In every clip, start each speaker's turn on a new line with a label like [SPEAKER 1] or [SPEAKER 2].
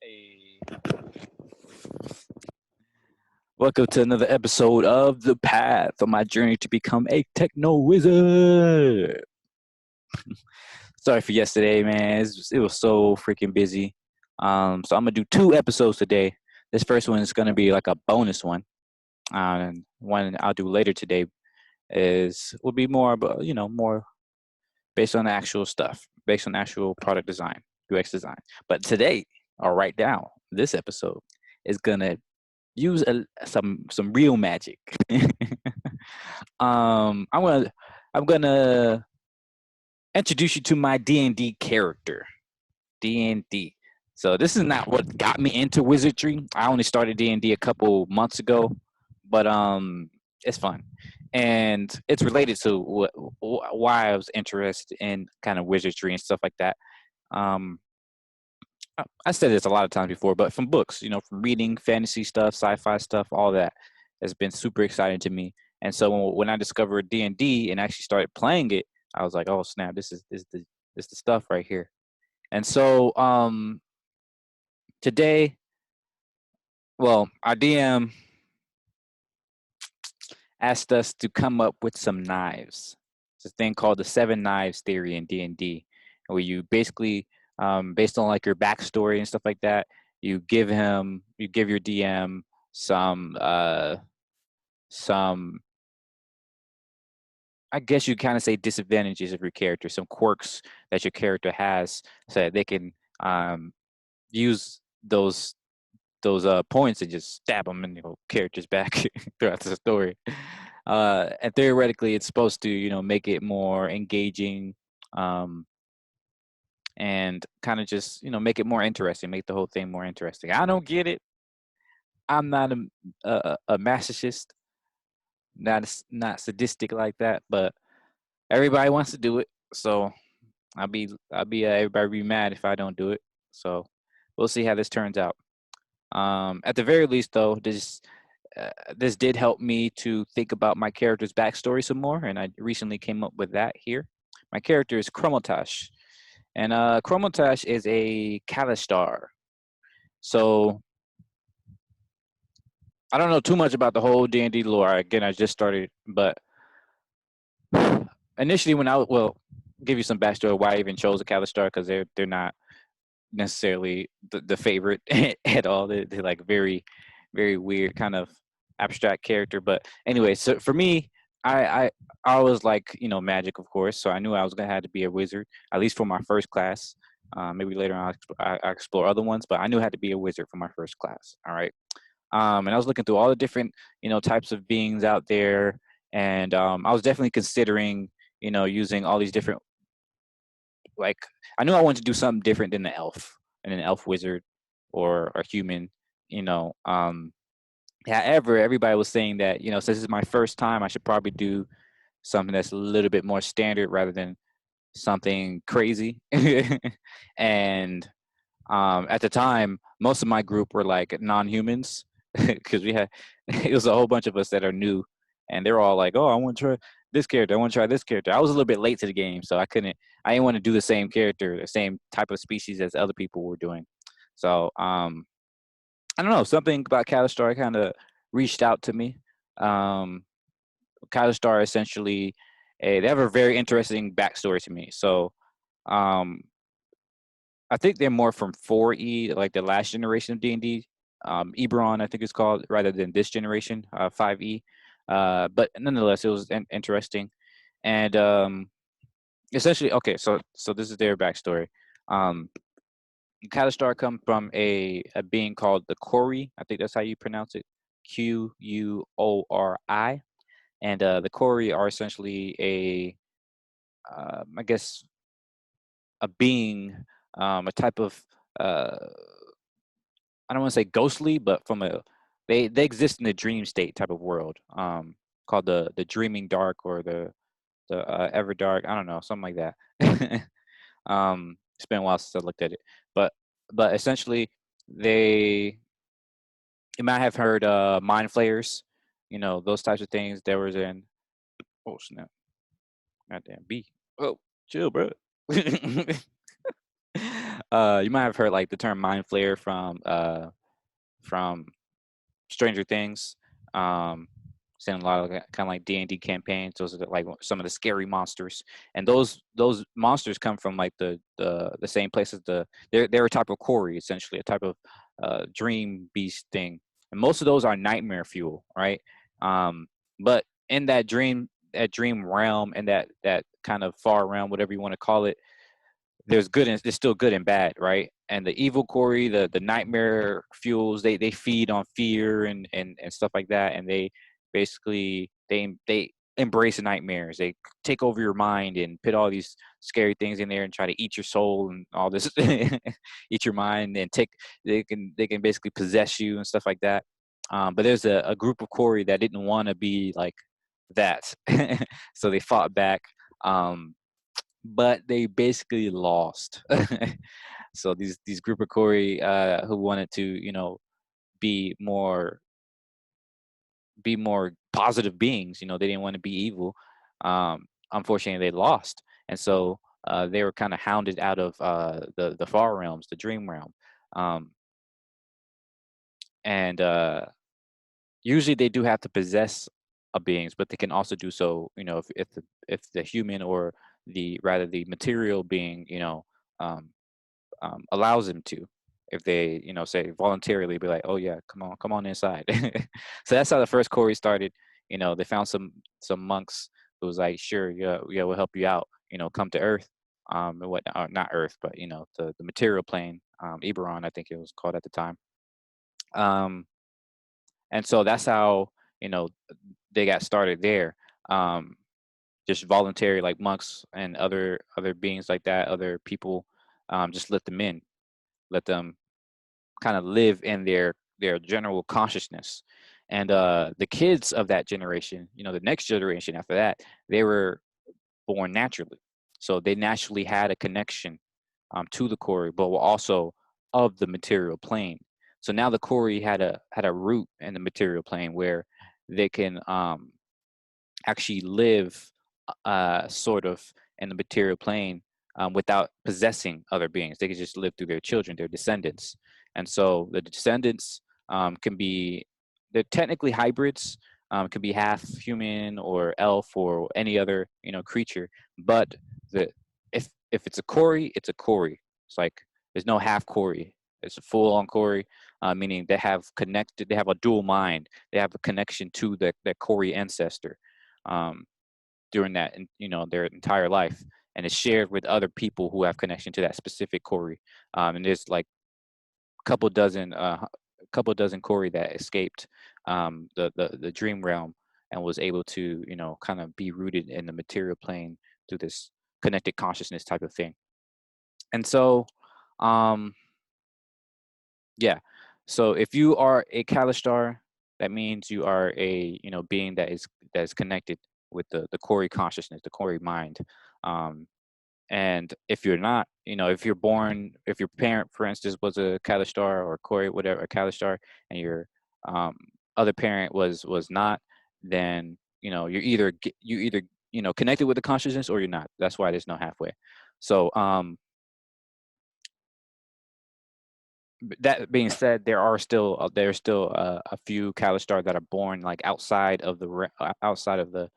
[SPEAKER 1] Hey, welcome to another episode of The Path on my journey to become a TechnoWizard. Sorry for yesterday, man. It was so freaking busy. So I'm gonna do two episodes today. This first one is gonna be like a bonus one, and one I'll do later today will be more about more based on actual stuff, based on actual product design, UX design. But today, or right now, this episode is gonna use some real magic. um, I'm gonna I'm gonna introduce you to my D&D character. D&D. So this is not what got me into wizardry. I only started D&D a couple months ago, but it's fun, and it's related to why I was interested in kind of wizardry and stuff like that. Um, I said this a lot of times before, but from books, from reading fantasy stuff, sci-fi stuff, all that has been super exciting to me. And so when I discovered D&D and actually started playing it, I was like, "Oh snap! This is the stuff right here." And so today, well, our DM asked us to come up with some knives. It's a thing called the Seven Knives theory in D&D, where you basically, based on like your backstory and stuff like that, you give your DM some, I guess you kind of say disadvantages of your character, some quirks that your character has, so that they can use those points and just stab them in characters back throughout the story. And theoretically, it's supposed to make it more engaging, um, and kind of just make it more interesting, make the whole thing more interesting. I don't get it. I'm not a masochist, not sadistic like that, but everybody wants to do it. So everybody be mad if I don't do it. So we'll see how this turns out. At the very least, though, this did help me to think about my character's backstory some more, and I recently came up with that here. My character is Kromatash, and Kromatash is a Kalistar. So I don't know too much about the whole D&D lore. Again, I just started, but initially when give you some backstory of why I even chose a Kalistar, because they're not necessarily the favorite at all. They're like very, very weird kind of abstract character. But anyway, so for me, I was like magic, of course. So I knew I was gonna have to be a wizard, at least for my first class. Maybe later on I explore other ones, but I knew I had to be a wizard for my first class. All right. And I was looking through all the different types of beings out there, and I was definitely considering using all these different, like, I knew I wanted to do something different than the elf and an elf wizard or a human, you know. However, everybody was saying that since this is my first time, I should probably do something that's a little bit more standard rather than something crazy. And at the time, most of my group were like non-humans because we had it was a whole bunch of us that are new, and they're all like, "Oh, I want to try this character. I want to try this character." I was a little bit late to the game, so I couldn't. I didn't want to do the same character, the same type of species as other people were doing. So I don't know. Something about Kalistar kind of reached out to me. Um, Kalistar essentially, they have a very interesting backstory to me. So um, I think they're more from 4E, like the last generation of D&D. Eberron, I think it's called, rather than this generation, 5E. But nonetheless, it was interesting. And essentially, okay, so this is their backstory. Um, Kalistar come from a being called the Kori. I think that's how you pronounce it. Quori. And the Kori are essentially I guess, a being, a type of, uh, I don't want to say ghostly, but they exist in the dream state type of world, called the dreaming dark, or the ever dark. I don't know, something like that. It's been a while since I looked at it, but essentially, they you might have heard mind flayers, those types of things. There was in oh snap, goddamn B. Oh, chill, bro. You might have heard like the term mind flayer from Stranger Things. Um, Seen a lot of kind of like D&D campaigns. Those are like some of the scary monsters, and those monsters come from like the same place as they're a type of quarry, essentially a type of dream beast thing, and most of those are nightmare fuel, right? But in that dream realm and that kind of far realm, whatever you want to call it, there's still good and bad, right? And the evil Corey, the nightmare fuels, they feed on fear and stuff like that, and they basically they embrace the nightmares. They take over your mind and put all these scary things in there and try to eat your soul and all this, eat your mind and take. They can basically possess you and stuff like that. But there's a group of Corey that didn't want to be like that, so they fought back. But they basically lost. So these group of Corey who wanted to, be more be more positive beings, they didn't want to be evil. Unfortunately, they lost, and so they were kind of hounded out of the far realms, the dream realm, um, and usually they do have to possess a beings, but they can also do so, if the human or the material being, um, allows them to, if they, say voluntarily be like, oh yeah, come on inside. So that's how the first Corey started. They found some monks who was like, sure, yeah, yeah, we'll help you out, come to Earth, and what, not Earth, but the material plane, Eberron, I think it was called at the time. um and so that's how, you know they got started there. um just voluntary, like monks and other beings like that, other people, just let them in, let them kind of live in their general consciousness. And the kids of that generation, the next generation after that, they were born naturally, so they naturally had a connection, to the Corey, but were also of the material plane. So now the Corey had a root in the material plane where they can, actually live, sort of in the material plane, without possessing other beings. They can just live through their children, their descendants. And so the descendants, can be, they're technically hybrids, can be half human or elf or any other, creature. But the if it's a Corey, it's a Corey. It's like there's no half Corey. It's a full on Corey, meaning they have a dual mind. They have a connection to that Corey ancestor, um, during that, and their entire life, and it's shared with other people who have connection to that specific Corey. And there's like a couple dozen Corey that escaped, the dream realm, and was able to, kind of be rooted in the material plane through this connected consciousness type of thing. And so, um, yeah. So if you are a Kalistar, that means you are a, being that is connected with the Corey consciousness, the Corey mind. Um, and if you're not, if your parent, for instance, was a Kalistar or Corey, whatever, a Kalistar, and your, um, other parent was not, then you either connected with the consciousness or you're not. That's why there's no halfway. So, that being said, there's still a few Kalistar that are born like outside of the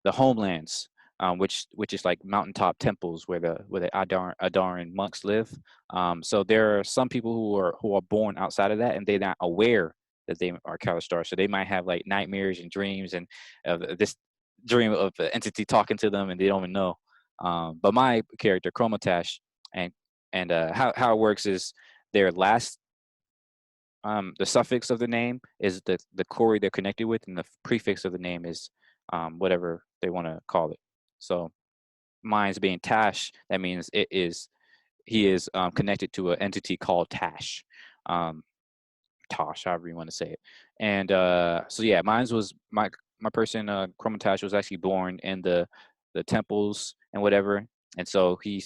[SPEAKER 1] homelands, which is like mountaintop temples where the Adaran monks live. So there are some people who are born outside of that, and they're not aware that they are Kalistar. So they might have like nightmares and dreams, and this dream of an entity talking to them, and they don't even know. But my character Kromatash, and how it works is their last, the suffix of the name is the Corey they're connected with, and the prefix of the name is, whatever they want to call it. So mine's being Tash, that means he is, connected to an entity called Tash, um, Tosh, however you want to say it. And so yeah, mine's was my person, Chromatash, was actually born in the temples and whatever, and so he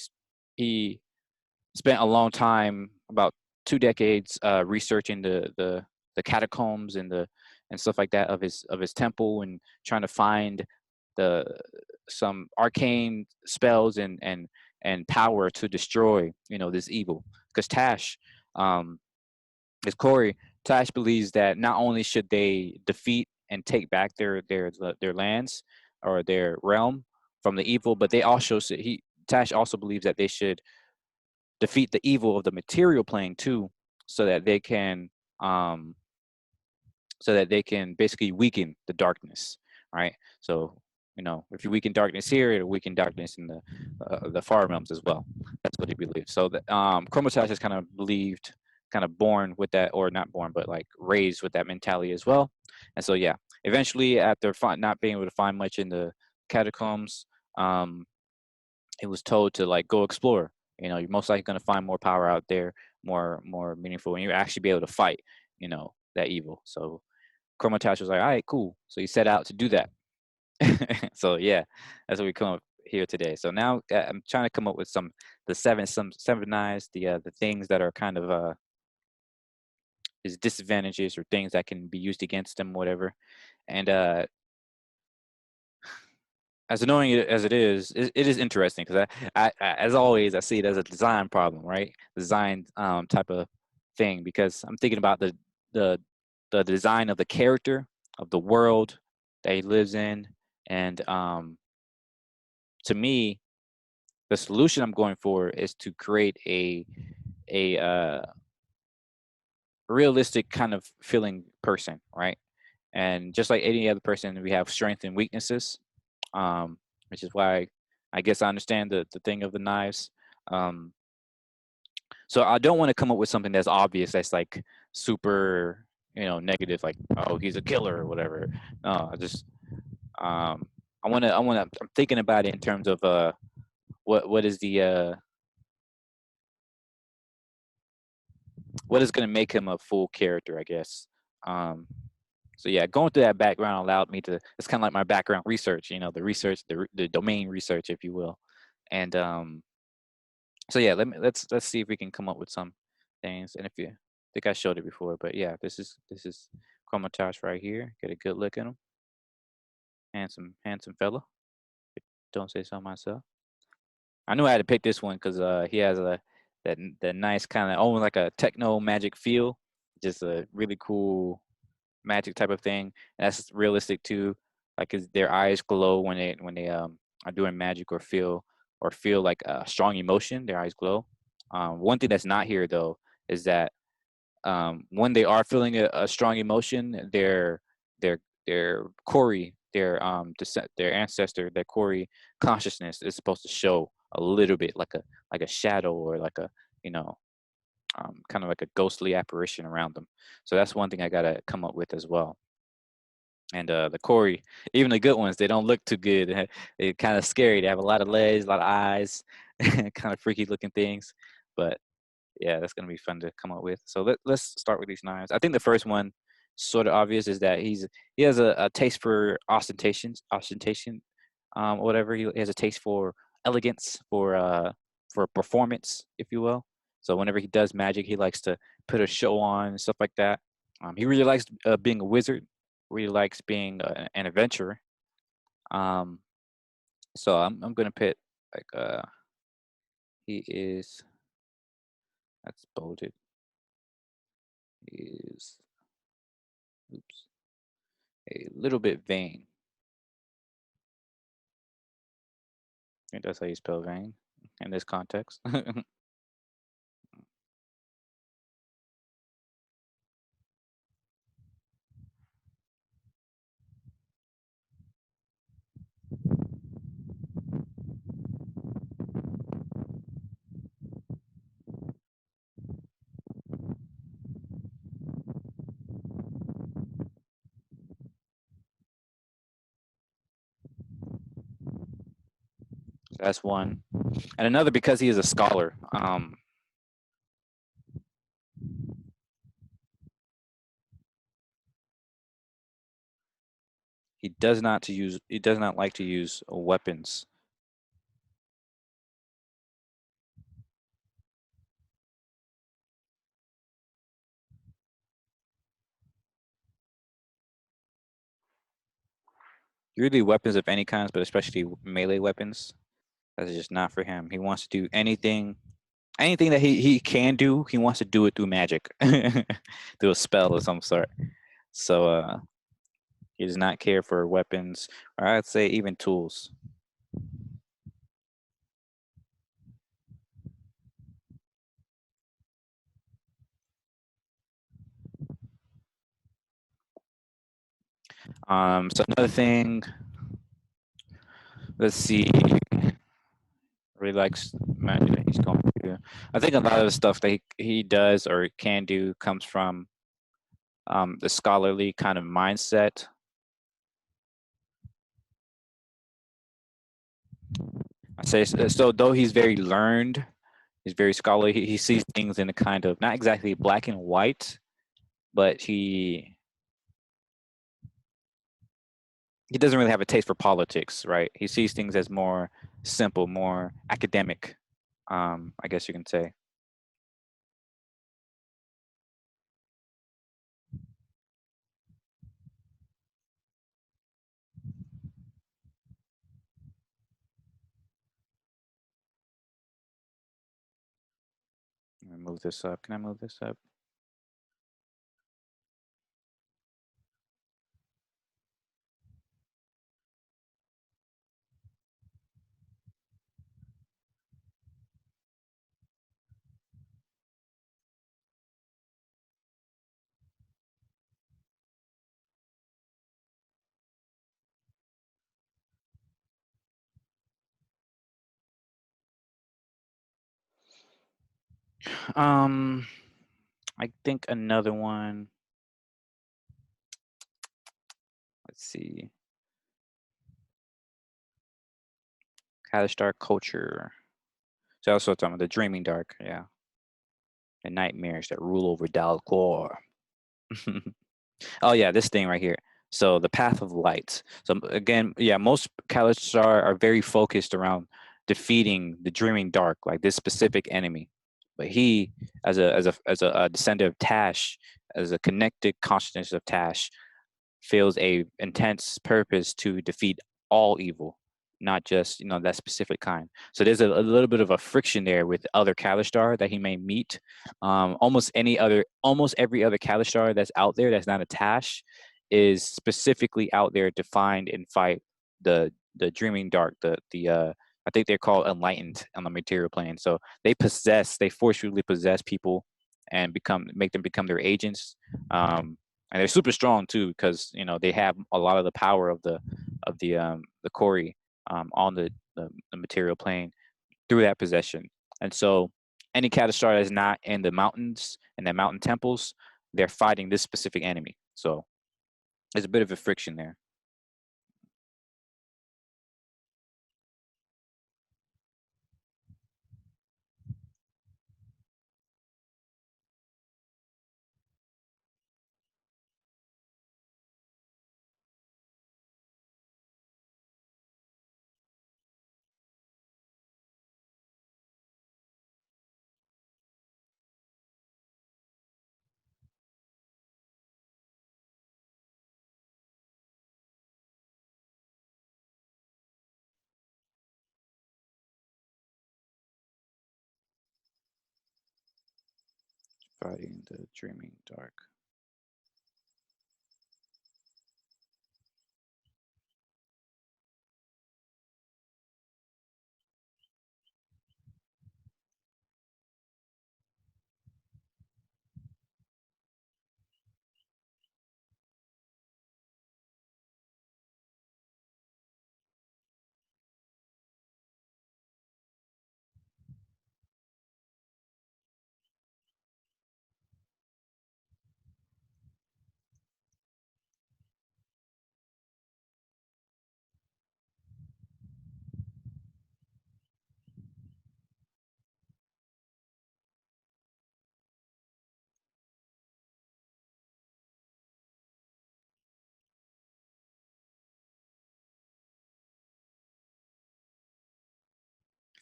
[SPEAKER 1] spent a long time, about 2 decades, researching the catacombs and stuff like that of his temple, and trying to find the some arcane spells and power to destroy, this evil. because Tash, is Corey. Tash believes that not only should they defeat and take back their lands or their realm from the evil, but they also he Tash also believes that they should defeat the evil of the material plane too, so that they can um, basically weaken the darkness, right? So if you weaken darkness here, it'll weaken darkness in the far realms as well. That's what he believes. So the Kromatash is kind of believed, kind of born with that, or not born, but like raised with that mentality as well. And so yeah, eventually after not being able to find much in the catacombs, um, he was told to like go explore. You're most likely going to find more power out there, more meaningful, and you actually be able to fight, that evil. So Kromatash was like, all right, cool. So he set out to do that. So yeah, that's what we come up here today. So now I'm trying to come up with some seven knives, the things that are kind of is disadvantages or things that can be used against them, whatever. And as annoying as it is, it is interesting because as always, I see it as a design problem, right? Design type of thing, because I'm thinking about the the design of the character of the world that he lives in, and to me, the solution I'm going for is to create a realistic kind of feeling person, right? And just like any other person, we have strengths and weaknesses, um, which is why I guess I understand the thing of the knives. Um, so I don't want to come up with something that's obvious, that's like super, negative, like, oh, he's a killer or whatever. No, um, I'm thinking about it in terms of what is what is going to make him a full character, I guess. Um, so yeah, going through that background allowed me to. It's kind of like my background research, the research, the domain research, if you will. And so yeah, let's see if we can come up with some things. And if you I think I showed it before, but yeah, this is Kromatash right here. Get a good look at him. Handsome fella. Don't say so myself. I knew I had to pick this one because he has that nice kind of almost like a techno magic feel. Just a really cool magic type of thing. And that's realistic too. Like their eyes glow when they are doing magic or feel like a strong emotion. Their eyes glow. One thing that's not here though is that when they are feeling a strong emotion, their Kori, their ancestor, their Kori consciousness is supposed to show a little bit like a shadow or like a you know kind of like a ghostly apparition around them. So that's one thing I gotta come up with as well. And the Kori, even the good ones, they don't look too good. They're kind of scary. They have a lot of legs, a lot of eyes, kind of freaky looking things. But yeah, that's gonna be fun to come up with. So let's start with these knives. I think the first one, sort of obvious, is that he has a taste for ostentation, or whatever. He has a taste for elegance, for performance, if you will. So whenever he does magic, he likes to put a show on and stuff like that. He really likes being a wizard. Really likes being an adventurer. Um, so I'm gonna put like he is that's bolded is oops a little bit vain. I think that's how you spell vain in this context. That's one, and another because he is a scholar. He does not like to use weapons. Really, weapons of any kinds, but especially melee weapons. That's just not for him. He wants to do anything Anything that he can do, he wants to do it through magic, through a spell of some sort. So he does not care for weapons, or I'd say even tools. So another thing, let's see, really likes magic that he's going to. I think a lot of the stuff that he does or can do comes from the scholarly kind of mindset. I say so, though he's very learned, he's very scholarly. He sees things in a kind of not exactly black and white, but he doesn't really have a taste for politics, right? He sees things as more simple, more academic. I guess you can say. Let me move this up. Can I move this up? Um, I think another one. Let's see. Katastar culture. So also talking about the dreaming dark, yeah, the nightmares that rule over Dalcor. Oh yeah, this thing right here. So the path of light. So again, yeah, most Kalastar are very focused around defeating the dreaming dark, like this specific enemy. But he, as a descendant of Tash, as a connected consciousness of Tash, feels a intense purpose to defeat all evil, not just that specific kind. So there's a little bit of a friction there with other Kalistar that he may meet. Almost every other Kalistar that's out there that's not a Tash is specifically out there to find and fight the Dreaming Dark, the I think they're called enlightened on the material plane. So they forcefully possess people and make them become their agents. And they're super strong too because they have a lot of the power of the Kori on the material plane through that possession. And so any Catastar that's not in the mountains and the mountain temples, they're fighting this specific enemy. So there's a bit of a friction there. Fighting the dreaming dark.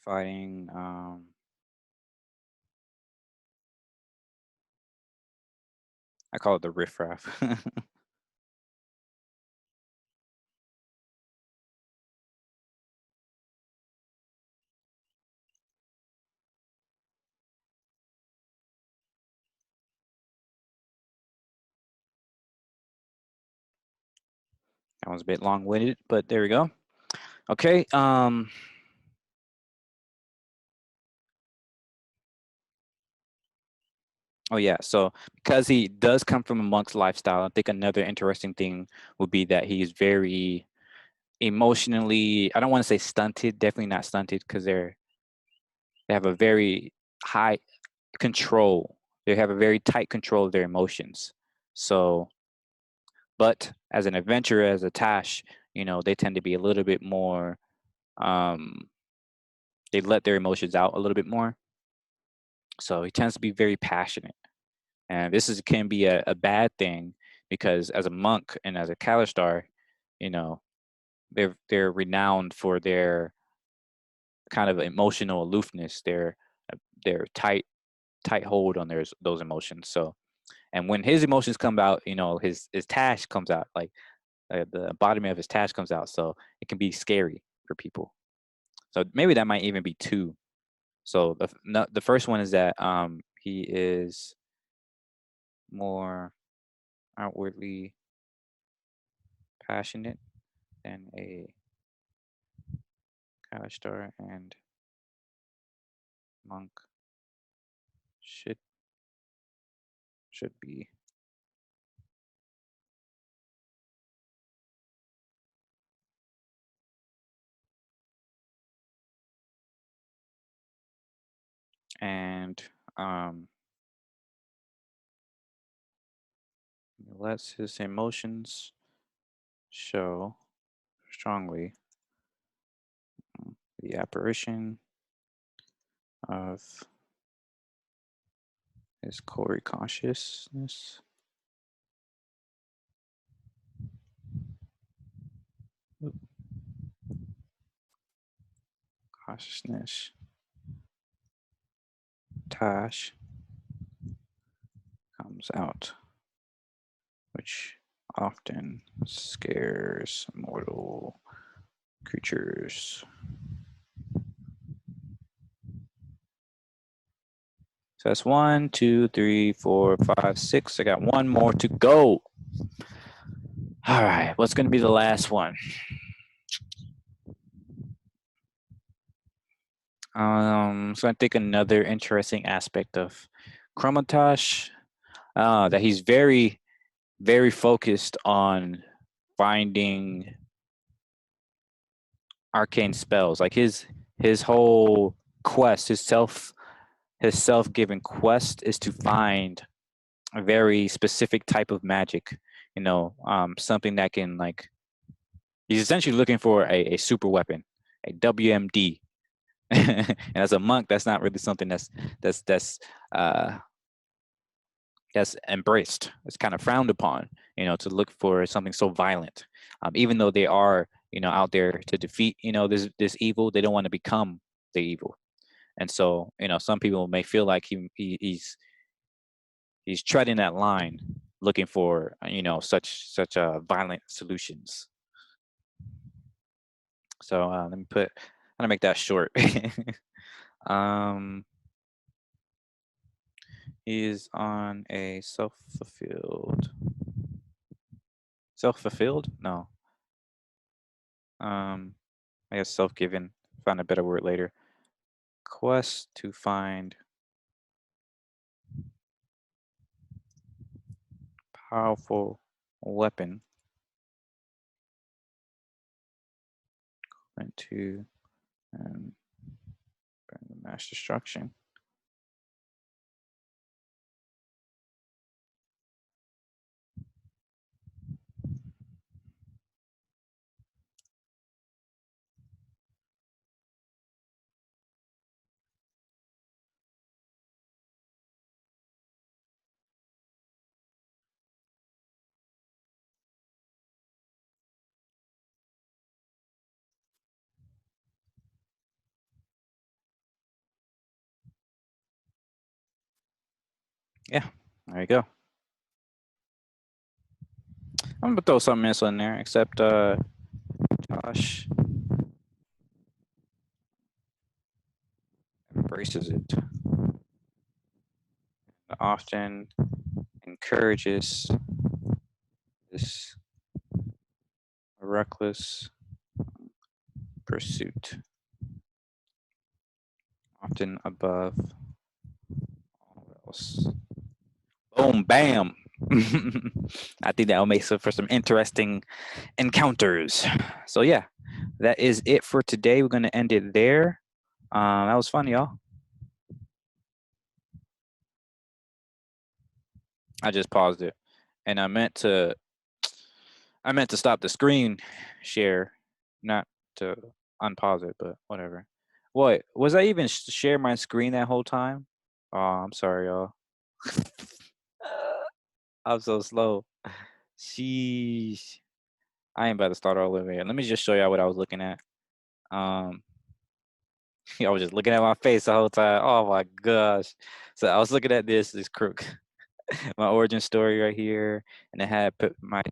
[SPEAKER 1] Fighting. I call it the riffraff. That was a bit long-winded, but there we go. Okay. Oh yeah. So because he does come from a monk's lifestyle, I think another interesting thing would be that he's very emotionally. I don't want to say stunted. Definitely not stunted because they have a very high control. They have a very tight control of their emotions. So, but as an adventurer, as a Tash, they tend to be a little bit more. Um, they let their emotions out a little bit more. So he tends to be very passionate, and this can be a bad thing because as a monk and as a Kalistar, you know, they're renowned for their kind of emotional aloofness, their tight hold on those emotions. So, and when his emotions come out, his Tash comes out, like the bottom of his Tash comes out. So it can be scary for people. So maybe that might even be two. So the first one is that he is more outwardly passionate than a Kalistar and monk should be. And lets his emotions show strongly the apparition of his core consciousness. Consciousness. Tash comes out, which often scares mortal creatures. So that's 1, 2, 3, 4, 5, 6. I got one more to go. All right, what's going to be the last one? So I think another interesting aspect of Kromatash, that he's very, very focused on finding arcane spells. Like his whole quest, his self-given quest is to find a very specific type of magic. Something that can, like, he's essentially looking for a super weapon, a WMD. And as a monk, that's not really something uh, that's embraced. It's kind of frowned upon, to look for something so violent. Even though they are, out there to defeat, this evil, they don't want to become the evil. And so, some people may feel like he's treading that line, looking for, such violent solutions. So let me I'm gonna make that short. um, he is on a self-fulfilled? No. I guess self-given. Find a better word later. Quest to find powerful weapon into mass destruction. Yeah, there you go. I'm gonna throw something else in there, except Josh embraces it. Often encourages this reckless pursuit, often above all else. Boom, bam. I think that will make for some interesting encounters. So yeah, that is it for today. We're gonna end it there. That was fun, y'all. I just paused it, and I meant to stop the screen share, not to unpause it, but whatever. What was I even share my screen that whole time? Oh, I'm sorry, y'all. I'm so slow. Sheesh. I ain't about to start all over here. Let me just show y'all what I was looking at. Um, I was just looking at my face the whole time. Oh my gosh. So I was looking at this crook, my origin story right here, and I had put my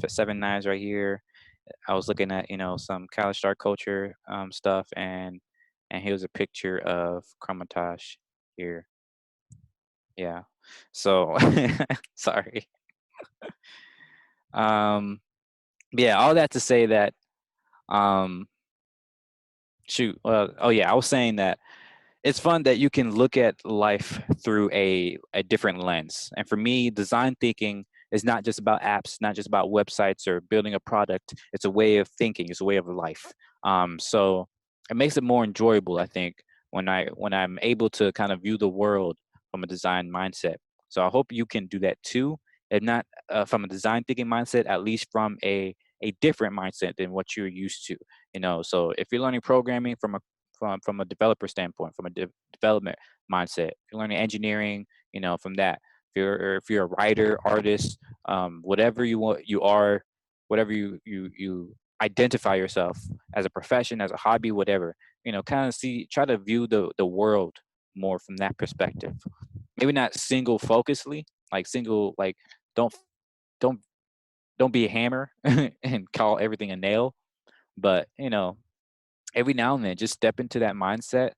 [SPEAKER 1] seven knives right here. I was looking at some Kalistar culture stuff, and here's a picture of Kromatash here. Yeah. So sorry. Um, yeah, all that to say that um, shoot. Oh yeah, I was saying that it's fun that you can look at life through a different lens. And for me, design thinking is not just about apps, not just about websites or building a product. It's a way of thinking. It's a way of life. So it makes it more enjoyable, I think, when I'm able to kind of view the world from a design mindset. So I hope you can do that too, if not from a design thinking mindset, at least from a different mindset than what you're used to. So if you're learning programming from a developer standpoint, from a development mindset. If you're learning engineering, from that. If you're a writer, artist, whatever you want, you are, whatever you identify yourself as a profession, as a hobby, whatever. Kind of try to view the world more from that perspective. Maybe not single focusedly, like single, like don't don't don't be a hammer and call everything a nail, but every now and then just step into that mindset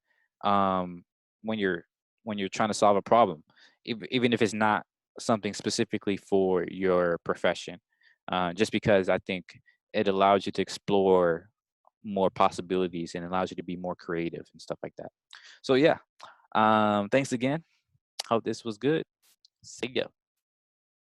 [SPEAKER 1] um, when you're trying to solve a problem, even if it's not something specifically for your profession, just because I think it allows you to explore more possibilities and allows you to be more creative and stuff like that. So yeah, thanks again. Hope this was good. See ya.